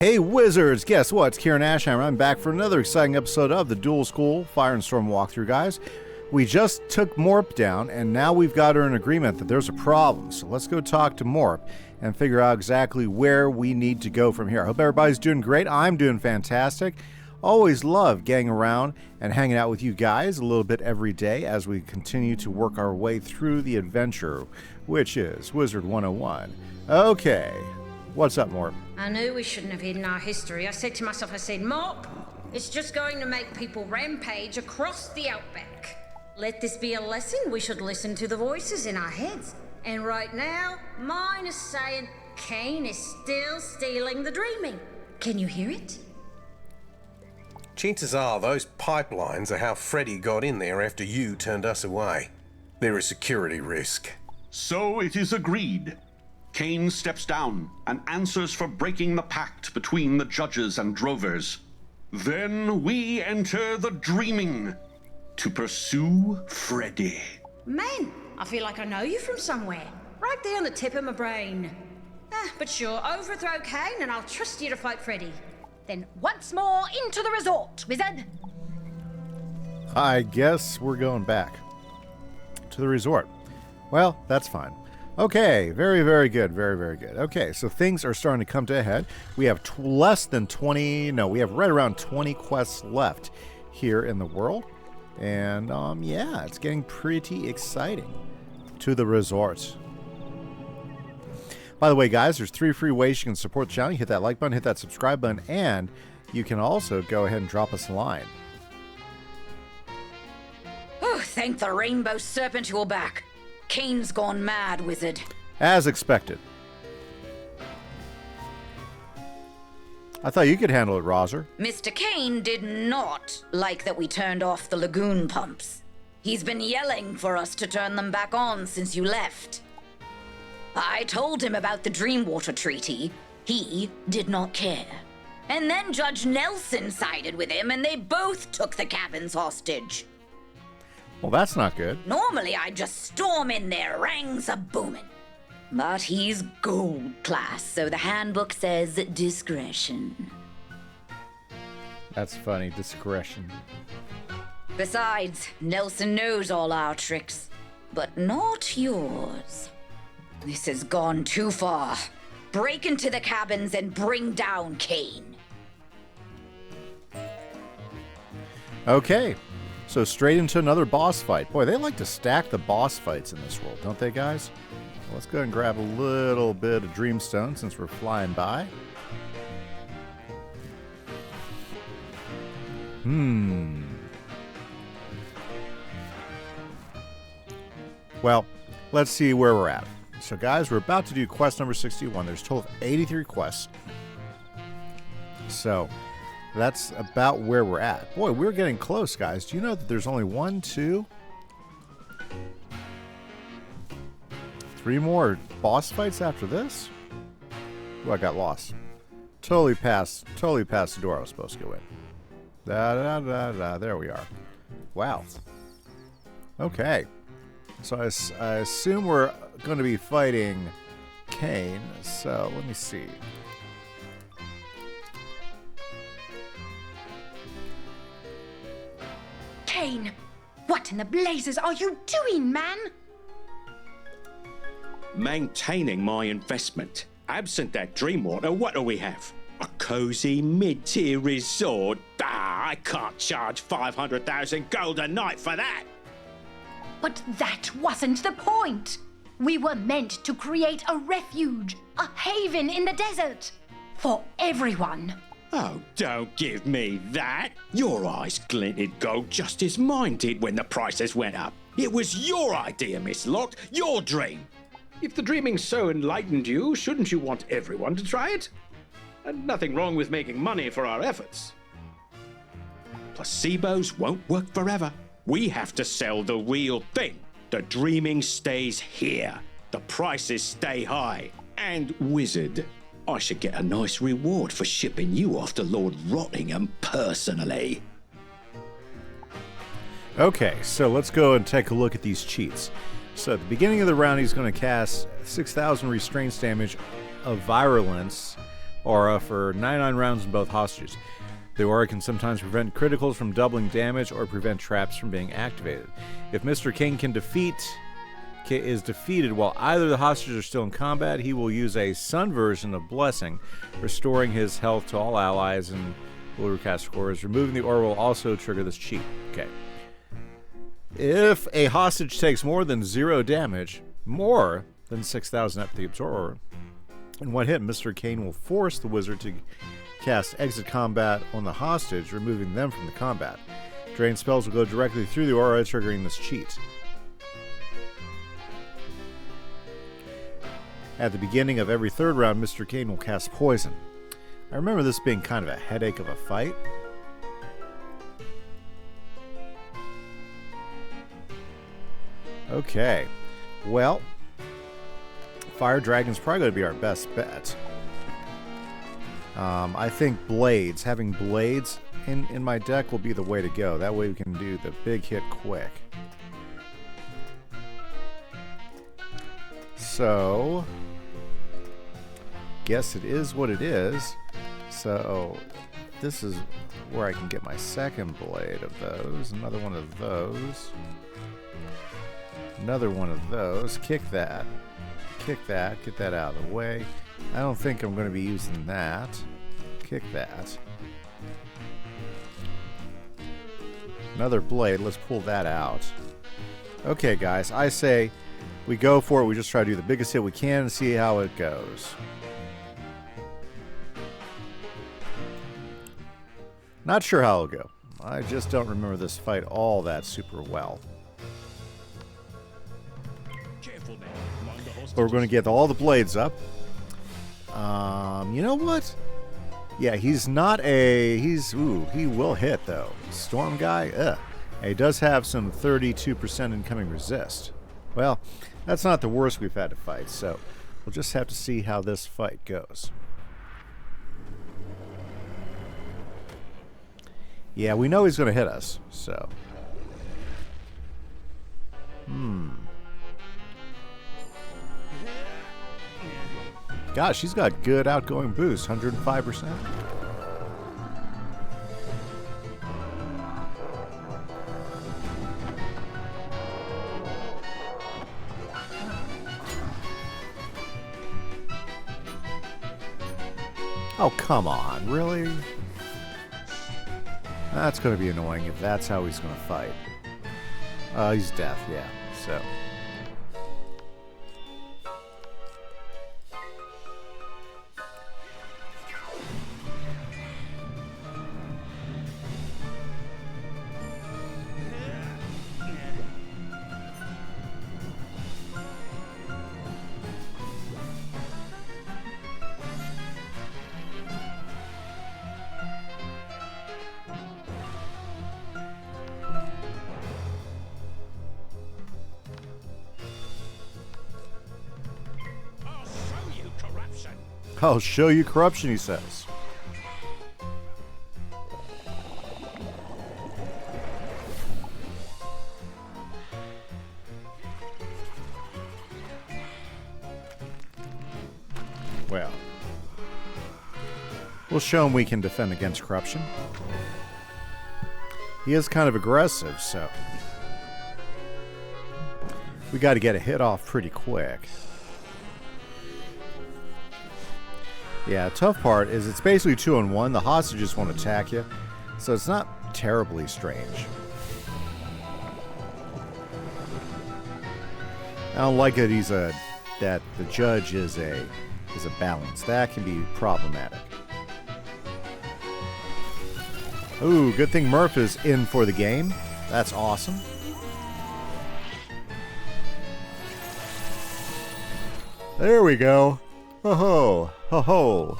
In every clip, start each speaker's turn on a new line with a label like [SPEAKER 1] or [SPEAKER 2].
[SPEAKER 1] Hey Wizards, guess what? It's Kieran Ashhammer. I'm back for another exciting episode of the Dual School Fire and Storm walkthrough, guys. We just took Morp down, and now we've got her in agreement that there's a problem. So let's go talk to Morp and figure out exactly where we need to go from here. I hope everybody's doing great. I'm doing fantastic. Always love getting around and hanging out with you guys a little bit every day as we continue to work our way through the adventure, which is Wizard101. Okay, what's up, Morp?
[SPEAKER 2] I knew we shouldn't have hidden our history. I said to myself, Mop, it's just going to make people rampage across the outback. Let this be a lesson. We should listen to the voices in our heads. And right now, mine is saying Cain is still stealing the dreaming. Can you hear it?
[SPEAKER 3] Chances are those pipelines are how Freddy got in there after you turned us away. They're a security risk.
[SPEAKER 4] So it is agreed. Cain steps down and answers for breaking the pact between the judges and drovers. Then we enter the dreaming to pursue Freddy.
[SPEAKER 2] Man, I feel like I know you from somewhere. Right there on the tip of my brain. But sure, overthrow Cain and I'll trust you to fight Freddy.
[SPEAKER 5] Then once more into the resort, Wizard.
[SPEAKER 1] I guess we're going back to the resort. Well, that's fine. Okay, very, very good. Very, very good. Okay, so things are starting to come to a head. We have less than 20, no, we have right around 20 quests left here in the world. And, yeah, it's getting pretty exciting to the resort. By the way, guys, there's 3 free ways you can support the channel. You hit that like button, hit that subscribe button, and you can also go ahead and drop us a line.
[SPEAKER 5] Oh, thank the rainbow serpent you're back. Cain's gone mad, Wizard.
[SPEAKER 1] As expected. I thought you could handle it, Rozer.
[SPEAKER 5] Mr. Cain did not like that we turned off the lagoon pumps. He's been yelling for us to turn them back on since you left. I told him about the Dreamwater Treaty. He did not care. And then Judge Nelson sided with him and they both took the cabins hostage.
[SPEAKER 1] Well, that's not good.
[SPEAKER 5] Normally I'd just storm in there, rangs a-booming. But he's gold class, so the handbook says discretion.
[SPEAKER 1] That's funny, discretion.
[SPEAKER 5] Besides, Nelson knows all our tricks, but not yours. This has gone too far. Break into the cabins and bring down Cain.
[SPEAKER 1] Okay, so straight into another boss fight. Boy, they like to stack the boss fights in this world, don't they, guys? Well, let's go ahead and grab a little bit of Dreamstone since we're flying by. Well, let's see where we're at. So, guys, we're about to do quest number 61. There's a total of 83 quests. So, that's about where we're at. Boy, we're getting close, guys. Do you know that there's only 1, 2, 3 more boss fights after this? Ooh, I got lost. Totally past the door I was supposed to go in. There we are. Wow. Okay. So I assume we're going to be fighting Cain. So let me see.
[SPEAKER 5] Cain, what in the blazes are you doing, man?
[SPEAKER 6] Maintaining my investment. Absent that Dreamwater, what do we have? A cozy mid-tier resort? I can't charge 500,000 gold a night for that.
[SPEAKER 5] But that wasn't the point. We were meant to create a refuge, a haven in the desert. For everyone.
[SPEAKER 6] Oh, don't give me that. Your eyes glinted gold just as mine did when the prices went up. It was your idea, Miss Locke, your dream.
[SPEAKER 7] If the dreaming so enlightened you, shouldn't you want everyone to try it? And nothing wrong with making money for our efforts.
[SPEAKER 6] Placebos won't work forever. We have to sell the real thing. The dreaming stays here. The prices stay high. And Wizard, I should get a nice reward for shipping you off to Lord Rottingham personally.
[SPEAKER 1] Okay, so let's go and take a look at these cheats. So at the beginning of the round, he's going to cast 6,000 restraints damage of virulence aura for 99 rounds in both hostages. The aura can sometimes prevent criticals from doubling damage or prevent traps from being activated. If Mr. King is defeated while either of the hostages are still in combat, he will use a sun version of Blessing, restoring his health to all allies and will recast scores. Removing the aura will also trigger this cheat. Okay. If a hostage takes more than 0 damage, more than 6,000 after the absorber, in one hit, Mr. Kane will force the wizard to cast exit combat on the hostage, removing them from the combat. Drain spells will go directly through the aura, triggering this cheat. At the beginning of every third round, Mr. Kane will cast Poison. I remember this being kind of a headache of a fight. Okay. Well, Fire Dragon's probably going to be our best bet. I think Blades, having Blades in my deck will be the way to go. That way we can do the big hit quick. So, guess it is what it is. So, this is where I can get my second blade of those. Another one of those. Another one of those. Kick that. Kick that. Get that out of the way. I don't think I'm going to be using that. Kick that. Another blade. Let's pull that out. Okay, guys. I say we go for it. We just try to do the biggest hit we can and see how it goes. Not sure how it'll go. I just don't remember this fight all that super well. But we're going to get all the blades up. You know what? Yeah, he's not a... he will hit, though. Storm guy? Ugh. He does have some 32% incoming resist. Well, that's not the worst we've had to fight, so we'll just have to see how this fight goes. Yeah, we know he's going to hit us, so... Gosh, he's got good outgoing boost, 105%. Oh, come on, really? That's going to be annoying if that's how he's going to fight. He's deaf, yeah, so... I'll show you corruption, he says. Well, we'll show him we can defend against corruption. He is kind of aggressive, so we got to get a hit off pretty quick. Yeah, the tough part is it's basically 2-on-1. The hostages won't attack you, so it's not terribly strange. I don't like that that the judge is a balance. That can be problematic. Ooh, good thing Murph is in for the game. That's awesome. There we go. Ho ho. Ho ho.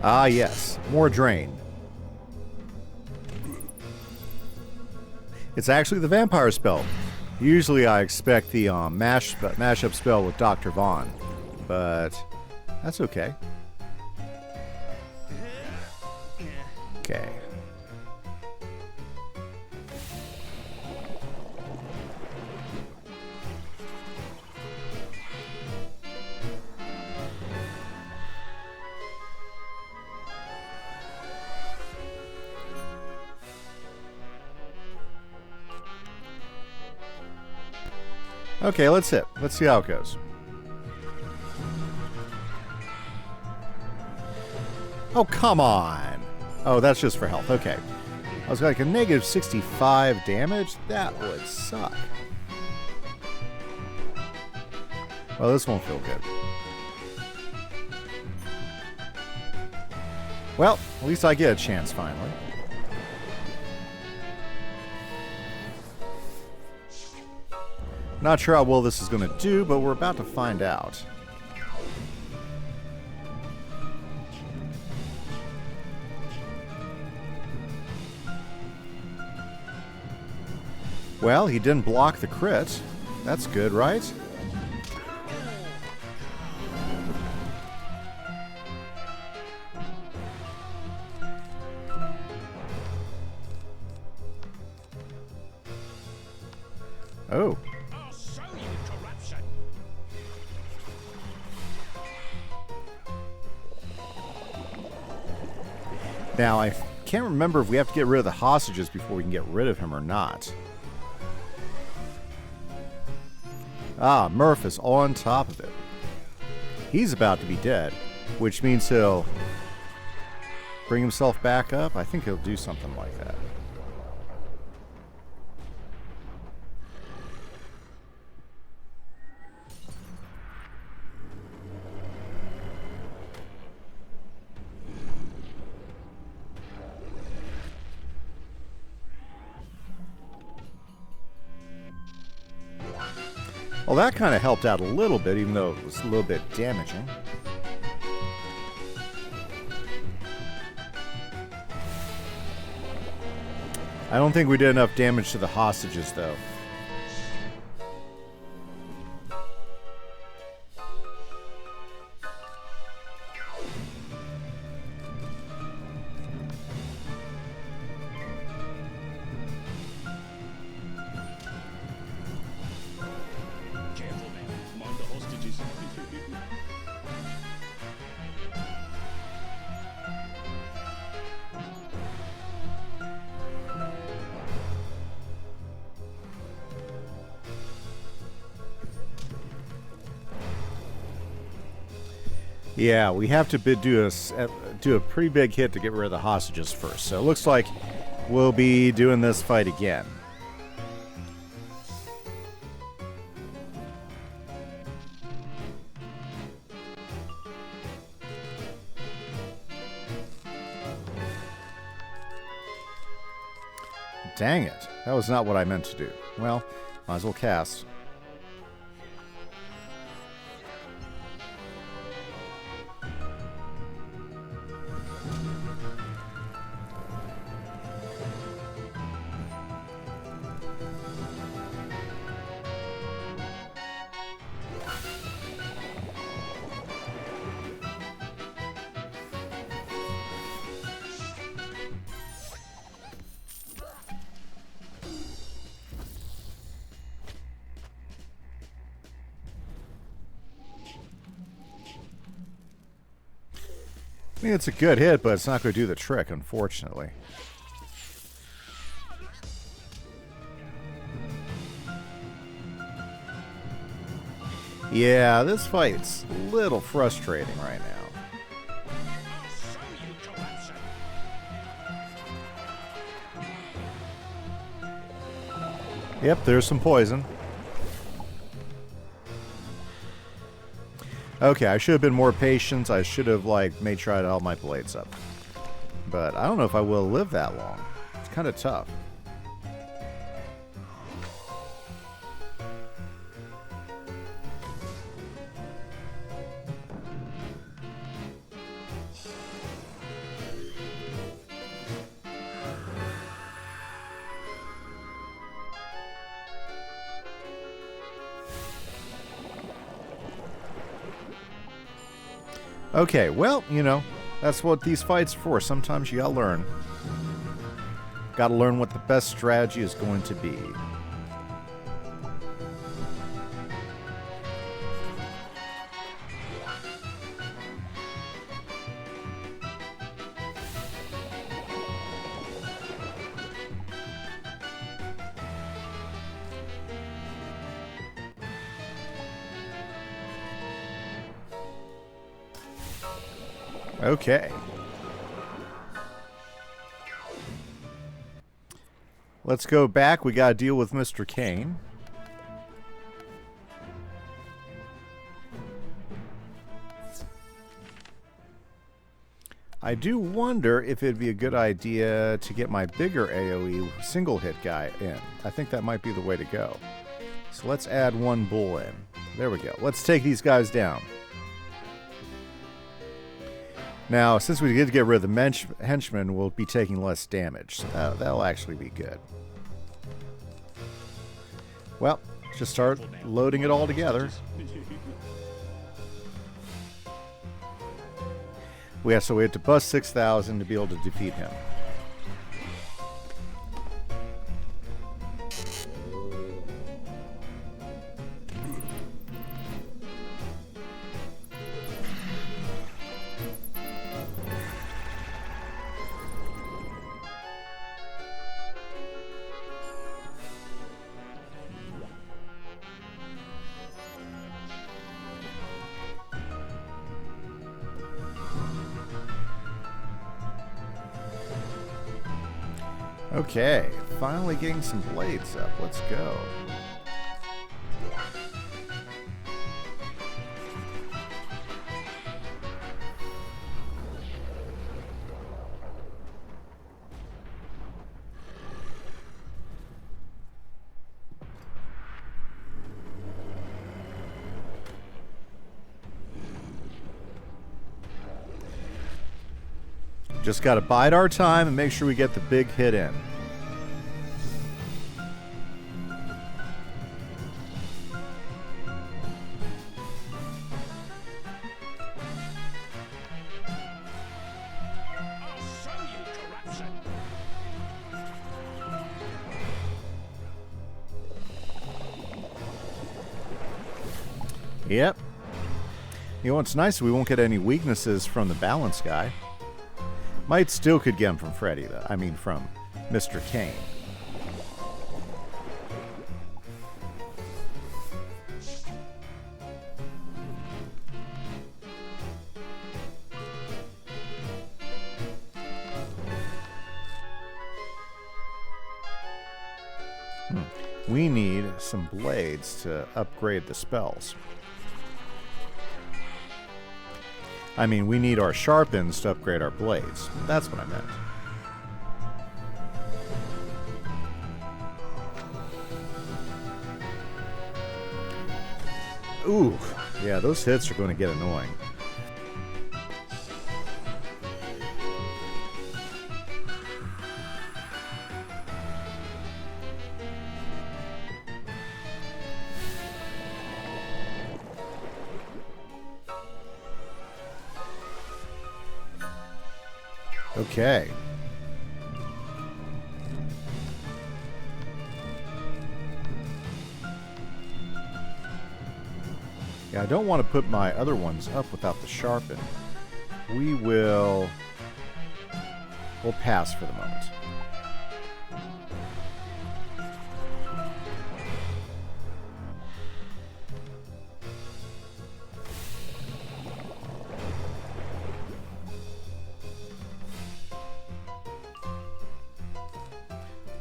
[SPEAKER 1] Ah, yes. More drain. It's actually the vampire spell. Usually I expect the mashup spell with Dr. Vaughn, but that's okay. Okay. Okay, let's hit. Let's see how it goes. Oh, come on. Oh, that's just for health. Okay. I was like a negative 65 damage? That would suck. Well, this won't feel good. Well, at least I get a chance finally. Not sure how well this is going to do, but we're about to find out. Well, he didn't block the crit. That's good, right? Oh. Now, I can't remember if we have to get rid of the hostages before we can get rid of him or not. Ah, Murph is on top of it. He's about to be dead, which means he'll bring himself back up. I think he'll do something like that. Well, that kind of helped out a little bit, even though it was a little bit damaging. I don't think we did enough damage to the hostages, though. Yeah, we have to do a pretty big hit to get rid of the hostages first. So it looks like we'll be doing this fight again. Dang it. That was not what I meant to do. Well, might as well cast. I mean, it's a good hit, but it's not going to do the trick, unfortunately. Yeah, this fight's a little frustrating right now. Yep, there's some poison. Okay, I should have been more patient. I should have, made sure I had all my blades up. But I don't know if I will live that long. It's kind of tough. Okay, well, you know, that's what these fights are for. Sometimes you gotta learn. Gotta learn what the best strategy is going to be. Okay. Let's go back. We got to deal with Mr. Kane. I do wonder if it'd be a good idea to get my bigger AoE single hit guy in. I think that might be the way to go. So let's add one bull in. There we go. Let's take these guys down. Now, since we did get rid of the henchmen, we'll be taking less damage. So that'll actually be good. Well, just start loading it all together. So we have to bust 6,000 to be able to defeat him. Okay, finally getting some blades up. Let's go. Just got to bide our time and make sure we get the big hit in. Yep. You know what's nice? We won't get any weaknesses from the balance guy. Might still could get them from Freddy, though. I mean, from Mr. Kane. We need some blades to upgrade the spells. I mean, we need our sharpens to upgrade our blades. That's what I meant. Ooh, yeah, those hits are going to get annoying. Okay. Yeah, I don't want to put my other ones up without the sharpen. We'll pass for the moment.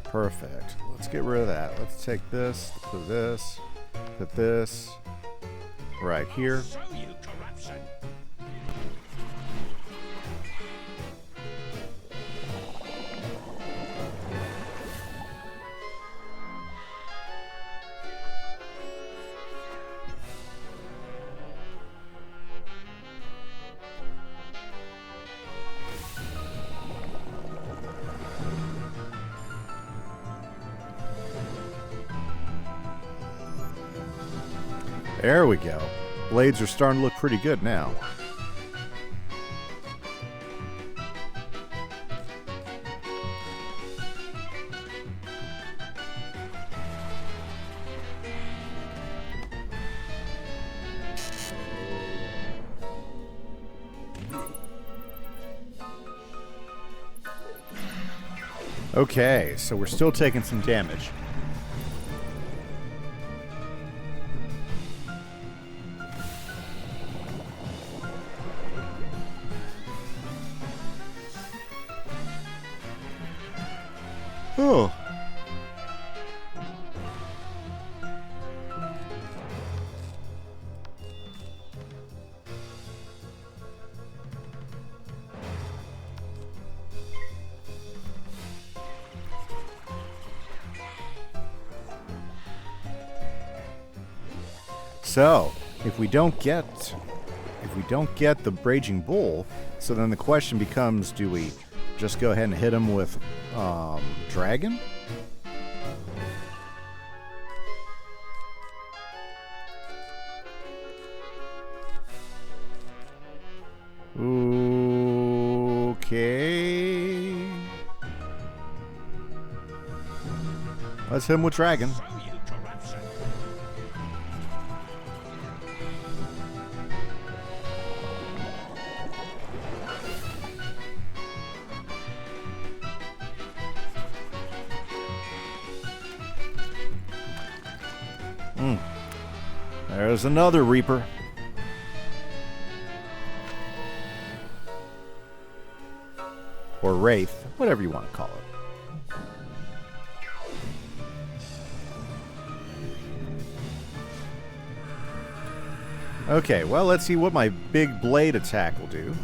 [SPEAKER 1] Perfect. Let's get rid of that. Let's take this, put this right here. There we go. Blades are starting to look pretty good now. Okay, so we're still taking some damage. Oh. So, if we don't get the Raging Bull, so then the question becomes, do we just go ahead and hit him with Dragon? Okay. Let's hit him with Dragon. There's another Reaper. Or Wraith, whatever you want to call it. Okay, well, let's see what my big blade attack will do.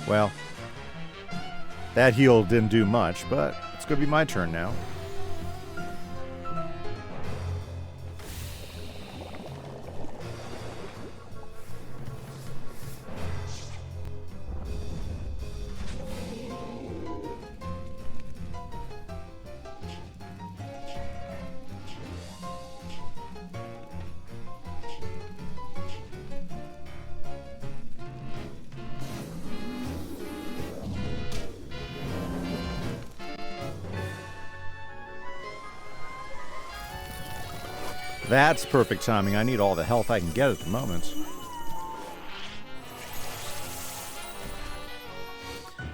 [SPEAKER 1] Well, that heal didn't do much, but it's going to be my turn now. That's perfect timing. I need all the health I can get at the moment.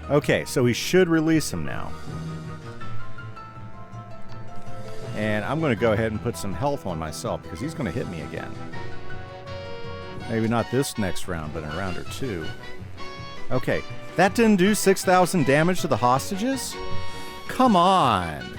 [SPEAKER 1] Okay, so we should release him now. And I'm going to go ahead and put some health on myself because he's going to hit me again. Maybe not this next round, but in a round or two. Okay, that didn't do 6,000 damage to the hostages? Come on!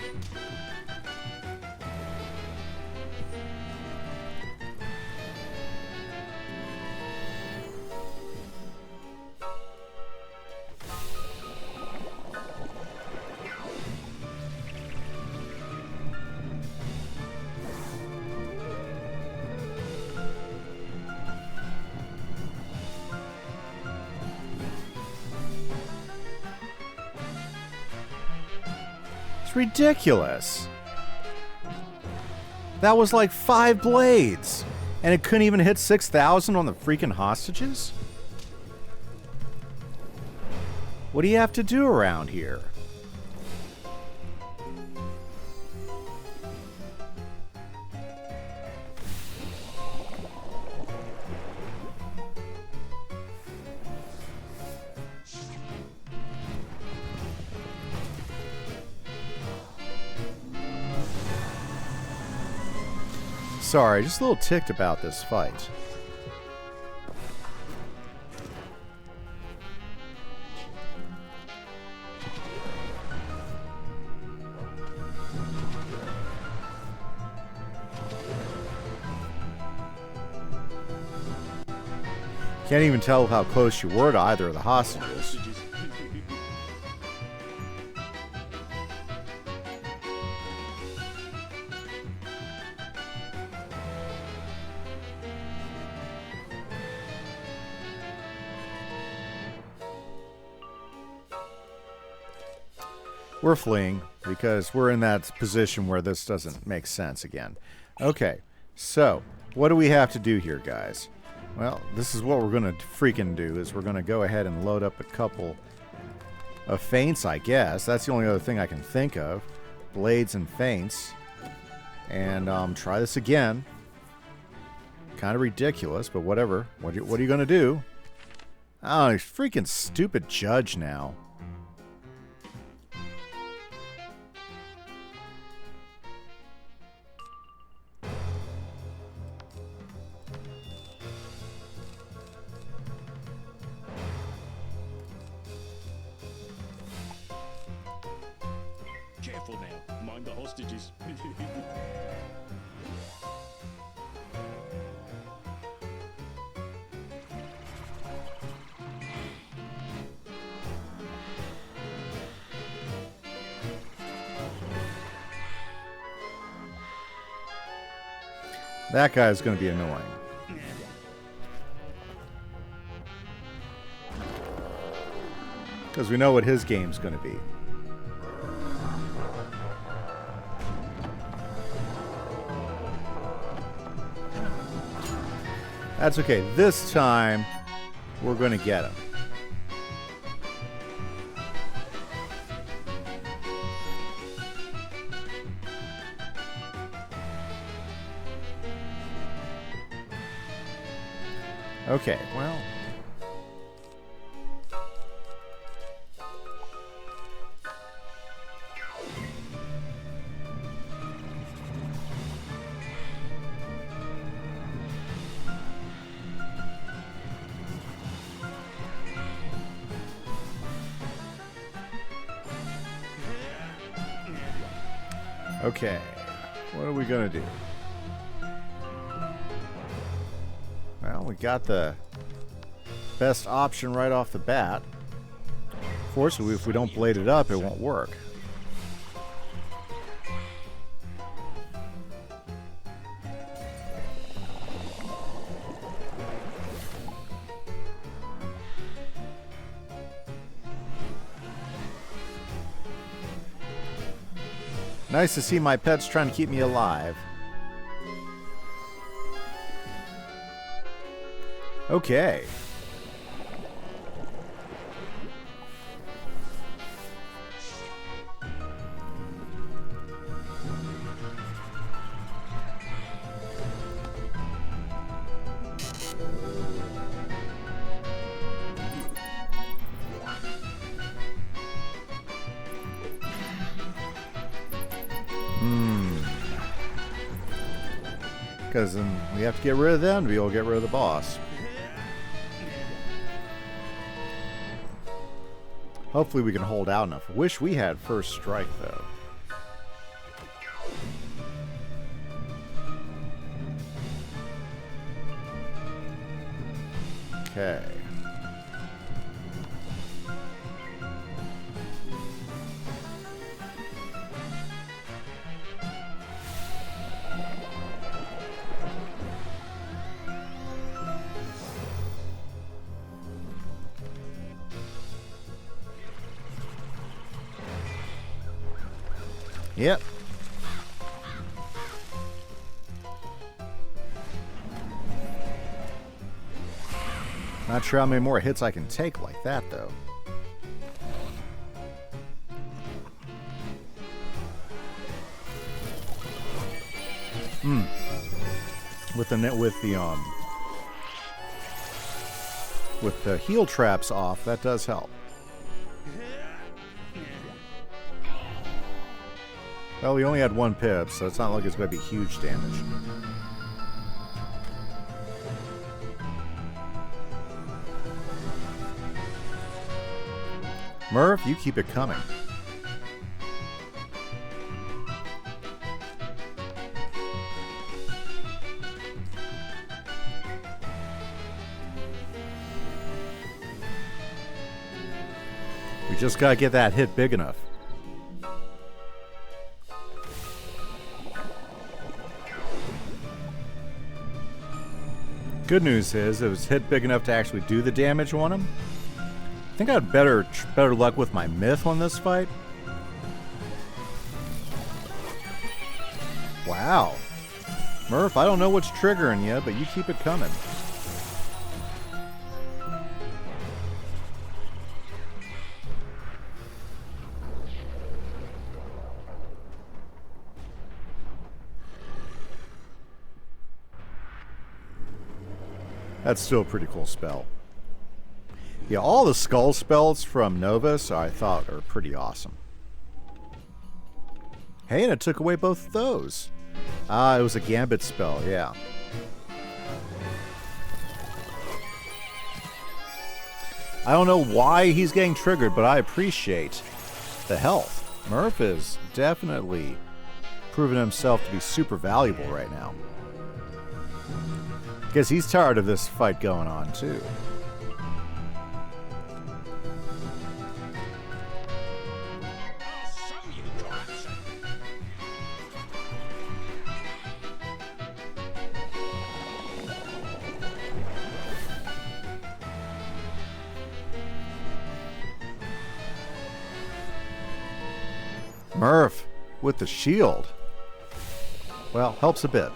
[SPEAKER 1] Ridiculous. That was like 5 blades, and it couldn't even hit 6,000 on the freaking hostages? What do you have to do around here? Sorry, just a little ticked about this fight. Can't even tell how close you were to either of the hostages. We're fleeing because we're in that position where this doesn't make sense again. Okay, so what do we have to do here, guys? Well, this is what we're going to freaking do, is we're going to go ahead and load up a couple of feints, I guess. That's the only other thing I can think of. Blades and feints. And try this again. Kind of ridiculous, but whatever. What are you going to do? Oh, he's freaking stupid judge now.
[SPEAKER 6] Careful now. Mind the hostages.
[SPEAKER 1] That guy's going to be annoying. Because we know what his game's going to be. That's okay. This time, we're going to get him. Okay, well. Okay, what are we gonna do? Well, we got the best option right off the bat. Fortunately, if we don't blade it up, it won't work. Nice to see my pets trying to keep me alive. Okay. Because then we have to get rid of them to be able to get rid of the boss. Hopefully we can hold out enough. Wish we had first strike, though. Okay. Yep. Not sure how many more hits I can take like that, though. With the heal traps off, that does help. Well, we only had one pip, so it's not like it's going to be huge damage. Murph, you keep it coming. We just got to get that hit big enough. Good news is it was hit big enough to actually do the damage on him. I think I had better luck with my myth on this fight. Wow. Murph, I don't know what's triggering you, but you keep it coming. That's still a pretty cool spell. Yeah, all the skull spells from Novus I thought are pretty awesome. Hey, and it took away both of those. Ah, it was a Gambit spell, yeah. I don't know why he's getting triggered, but I appreciate the health. Murph is definitely proven himself to be super valuable right now. Because he's tired of this fight going on, too. Murph with the shield. Well, helps a bit.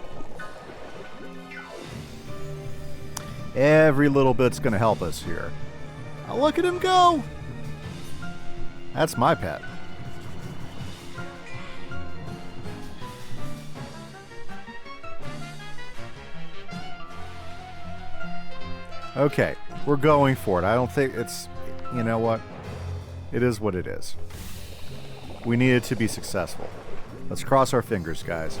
[SPEAKER 1] Every little bit's going to help us here. Oh, look at him go! That's my pet. Okay, we're going for it. I don't think it's... You know what? It is what it is. We need it to be successful. Let's cross our fingers, guys.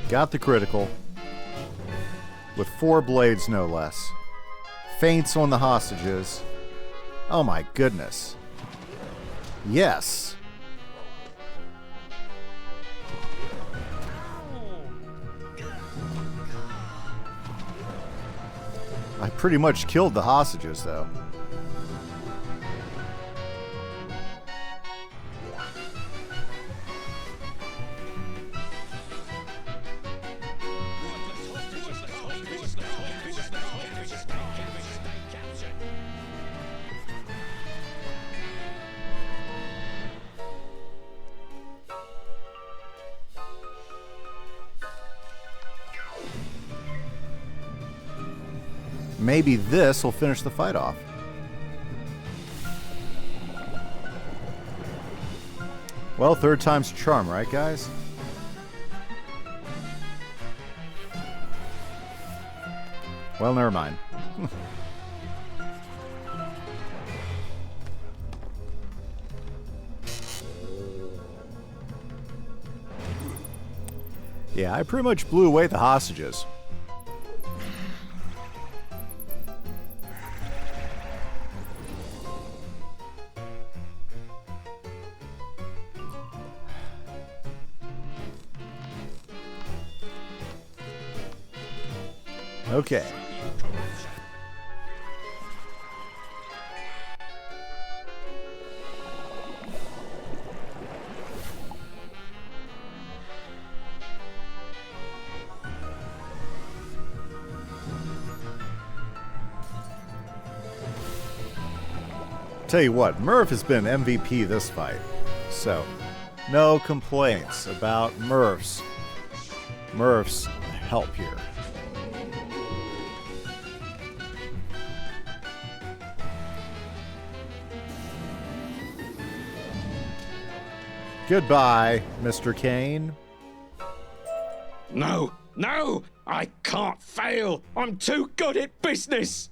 [SPEAKER 1] Got the critical. With 4 blades, no less. Feints on the hostages. Oh my goodness. Yes. I pretty much killed the hostages, though. Maybe this will finish the fight off. Well, third time's a charm, right, guys? Well, never mind. Yeah, I pretty much blew away the hostages. Okay. Tell you what, Murph has been MVP this fight, so no complaints about Murph's help here. Goodbye, Mr. Kane.
[SPEAKER 6] No, no, I can't fail. I'm too good at business.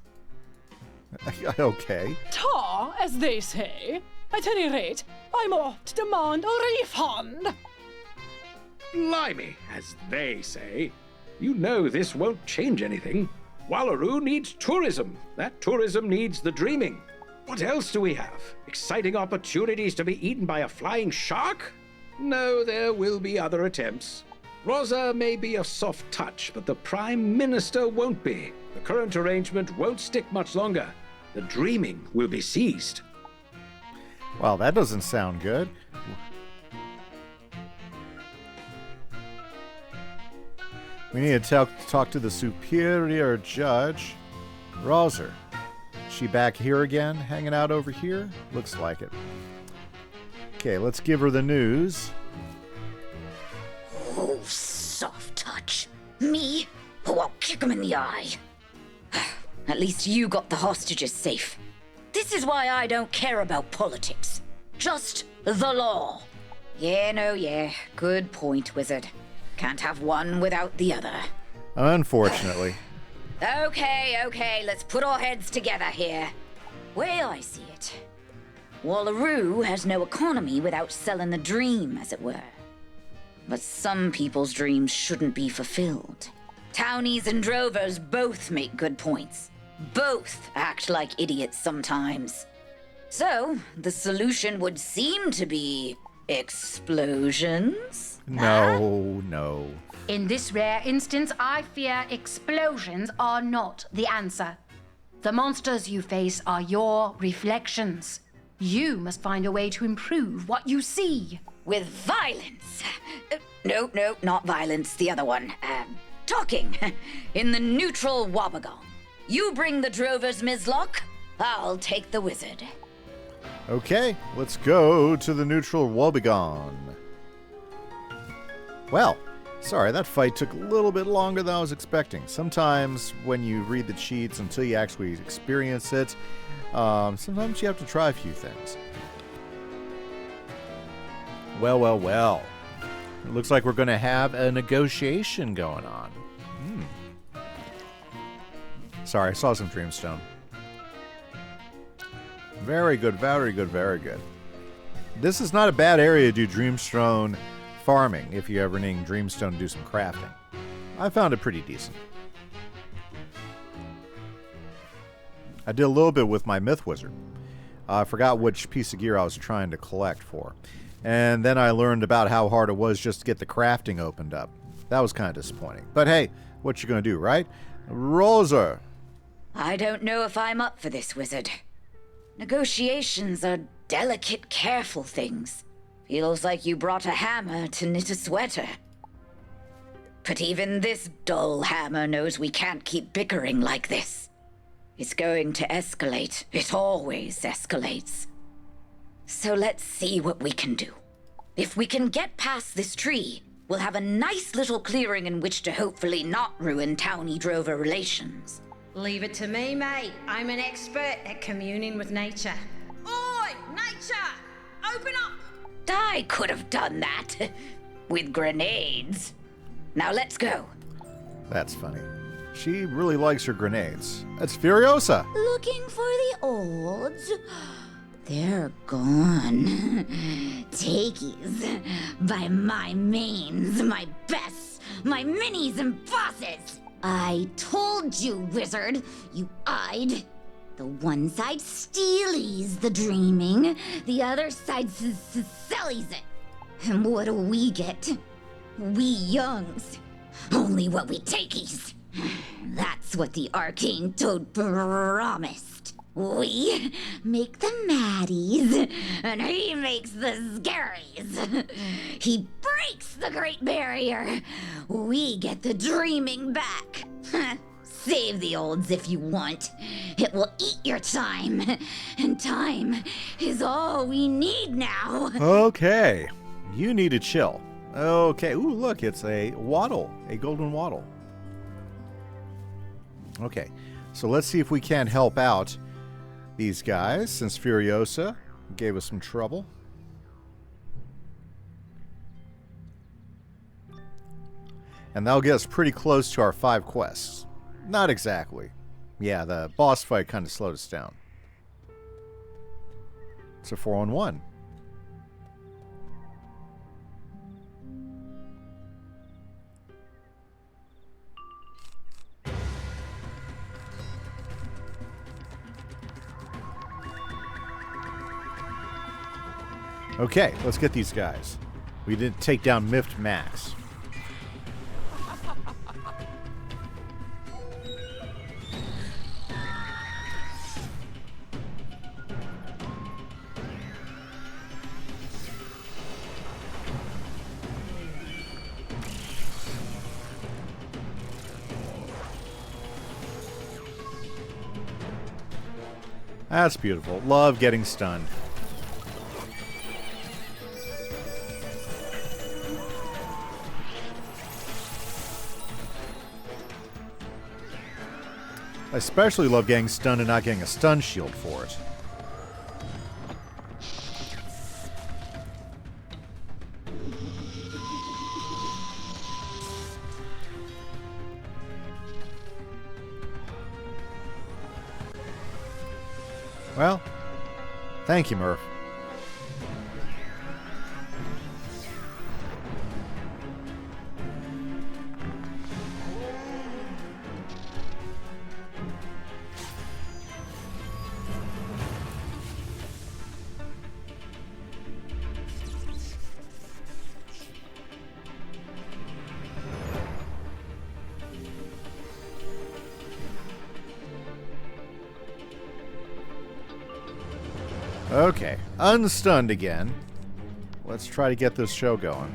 [SPEAKER 1] Okay.
[SPEAKER 8] Tar, as they say. At any rate, I'm off to demand a refund.
[SPEAKER 7] Blimey, as they say. You know this won't change anything. Wallaru needs tourism. That tourism needs the dreaming. What else do we have? Exciting opportunities to be eaten by a flying shark? No, there will be other attempts. Rosa may be a soft touch, but the Prime Minister won't be. The current arrangement won't stick much longer. The dreaming will be seized.
[SPEAKER 1] Well, that doesn't sound good. We need to talk to the superior judge. Roser. She back here again, hanging out over here? Looks like it. Okay, let's give her the news.
[SPEAKER 5] Oh, soft touch. Me? Oh, I'll kick him in the eye. At least you got the hostages safe. This is why I don't care about politics. Just the law. Yeah. Good point, Wizard. Can't have one without the other.
[SPEAKER 1] Unfortunately.
[SPEAKER 5] Okay, let's put our heads together here. Way I see it. Wallaru has no economy without selling the dream, as it were. But some people's dreams shouldn't be fulfilled. Townies and drovers both make good points. Both act like idiots sometimes. So, the solution would seem to be explosions?
[SPEAKER 1] No.
[SPEAKER 2] In this rare instance, I fear explosions are not the answer. The monsters you face are your reflections. You must find a way to improve what you see.
[SPEAKER 5] With violence. No, not violence, the other one. Talking. In the neutral Wobbegong. You bring the drovers, Mizlock. I'll take the wizard.
[SPEAKER 1] Okay, let's go to the neutral Wobbegong. Well, sorry, that fight took a little bit longer than I was expecting. Sometimes when you read the cheats until you actually experience it, sometimes you have to try a few things. Well. It looks like we're going to have a negotiation going on. Sorry, I saw some Dreamstone. Very good. This is not a bad area to do Dreamstone farming if you ever need Dreamstone to do some crafting. I found it pretty decent. I did a little bit with my Myth Wizard. I forgot which piece of gear I was trying to collect for. And then I learned about how hard it was just to get the crafting opened up. That was kind of disappointing. But hey, what you gonna do, right? Rosa!
[SPEAKER 5] I don't know if I'm up for this, Wizard. Negotiations are delicate, careful things. Feels like you brought a hammer to knit a sweater. But even this dull hammer knows we can't keep bickering like this. It's going to escalate. It always escalates. So let's see what we can do. If we can get past this tree, we'll have a nice little clearing in which to hopefully not ruin townie-drover relations.
[SPEAKER 2] Leave it to me, mate. I'm an expert at communing with nature. Oi, nature! Open up!
[SPEAKER 5] I could have done that. With grenades. Now let's go.
[SPEAKER 1] That's funny. She really likes her grenades. That's Furiosa!
[SPEAKER 5] Looking for the olds? They're gone. Takies. By my mains, my bests, my minis and bosses. I told you, Wizard. You eyed. The one side stealies the dreaming, the other side sellies it. And what do we get? We youngs. Only what we takies. That's what the arcane toad promised. We make the maddies, and he makes the scaries. He breaks the Great Barrier. We get the dreaming back. Save the olds if you want. It will eat your time. And time is all we need now.
[SPEAKER 1] Okay. You need to chill. Okay. Ooh, look, it's a waddle. A golden waddle. Okay. So let's see if we can help out these guys, since Furiosa gave us some trouble. And that'll get us pretty close to our 5 quests. Not exactly. Yeah, the boss fight kind of slowed us down. It's a 4-on-1. Okay, let's get these guys. We didn't take down Miffed Max. That's beautiful. Love getting stunned. I especially love getting stunned and not getting a stun shield for it. Well, thank you, Murph. Okay, unstunned again. Let's try to get this show going.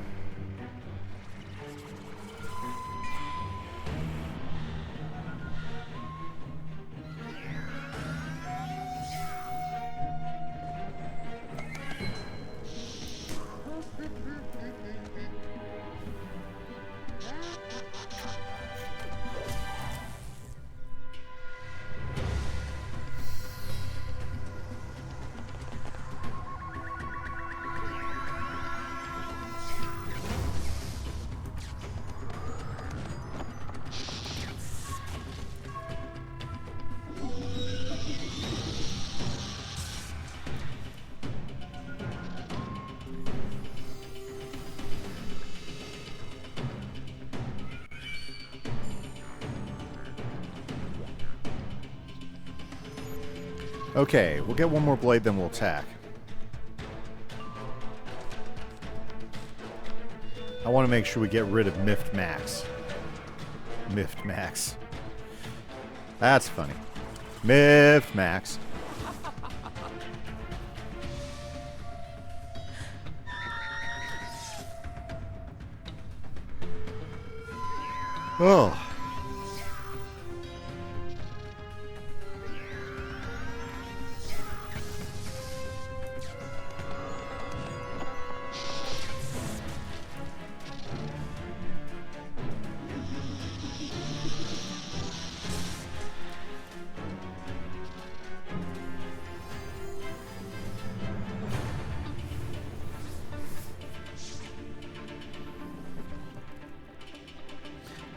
[SPEAKER 1] Okay, we'll get one more blade, then we'll attack. I want to make sure we get rid of Miffed Max. Miffed Max. That's funny. Miffed Max. Oh.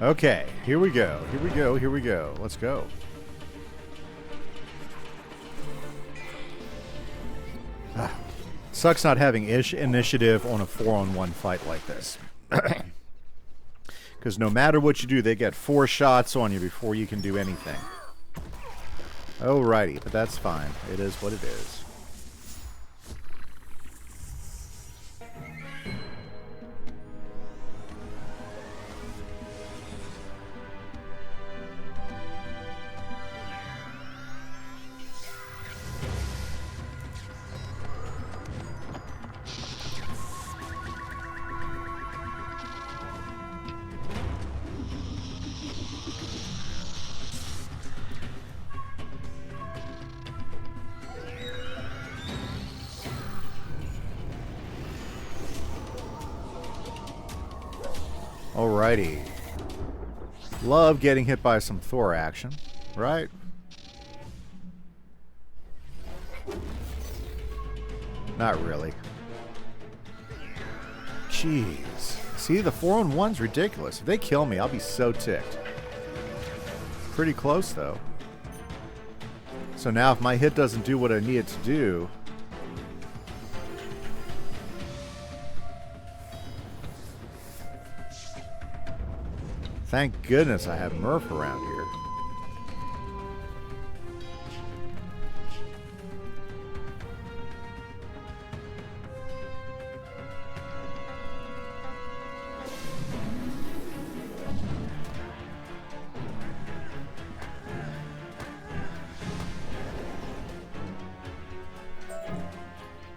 [SPEAKER 1] Okay, here we go. Here we go. Here we go. Let's go. Sucks not having initiative on a 4-on-1 fight like this. Because no matter what you do, they get 4 shots on you before you can do anything. Alrighty, but that's fine. It is what it is. Alrighty. Love getting hit by some Thor action, right? Not really. Jeez. See, the 4-on-1's ridiculous. If they kill me, I'll be so ticked. Pretty close, though. So now if my hit doesn't do what I need it to do... Thank goodness I have Murph around here.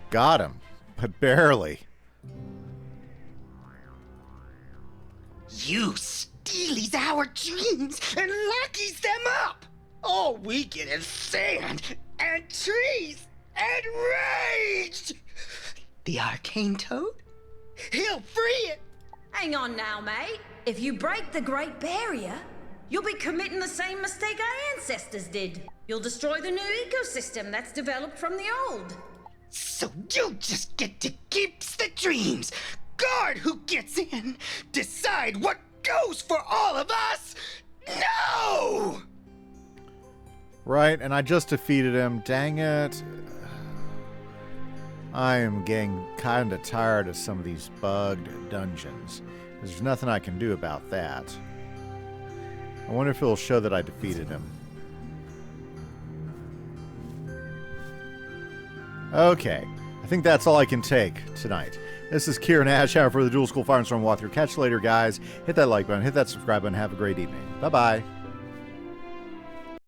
[SPEAKER 1] Got him, but barely.
[SPEAKER 9] You stealies our dreams and luckies them up. All we get is sand and trees and rage. The arcane toad? He'll free it.
[SPEAKER 2] Hang on now, mate. If you break the Great Barrier, You'll be committing the same mistake our ancestors did. You'll destroy the new ecosystem that's developed from the old.
[SPEAKER 9] So you just get to keep the dreams, guard who gets in, decide what goes for all of us? No!
[SPEAKER 1] Right, and I just defeated him. Dang it. I am getting kind of tired of some of these bugged dungeons. There's nothing I can do about that. I wonder if it'll show that I defeated him. Okay, I think that's all I can take tonight. This is Kieran Ashhammer for the Dual School Fire and Storm Walkthrough. Catch you later, guys. Hit that like button, hit that subscribe button. Have a great evening. Bye-bye.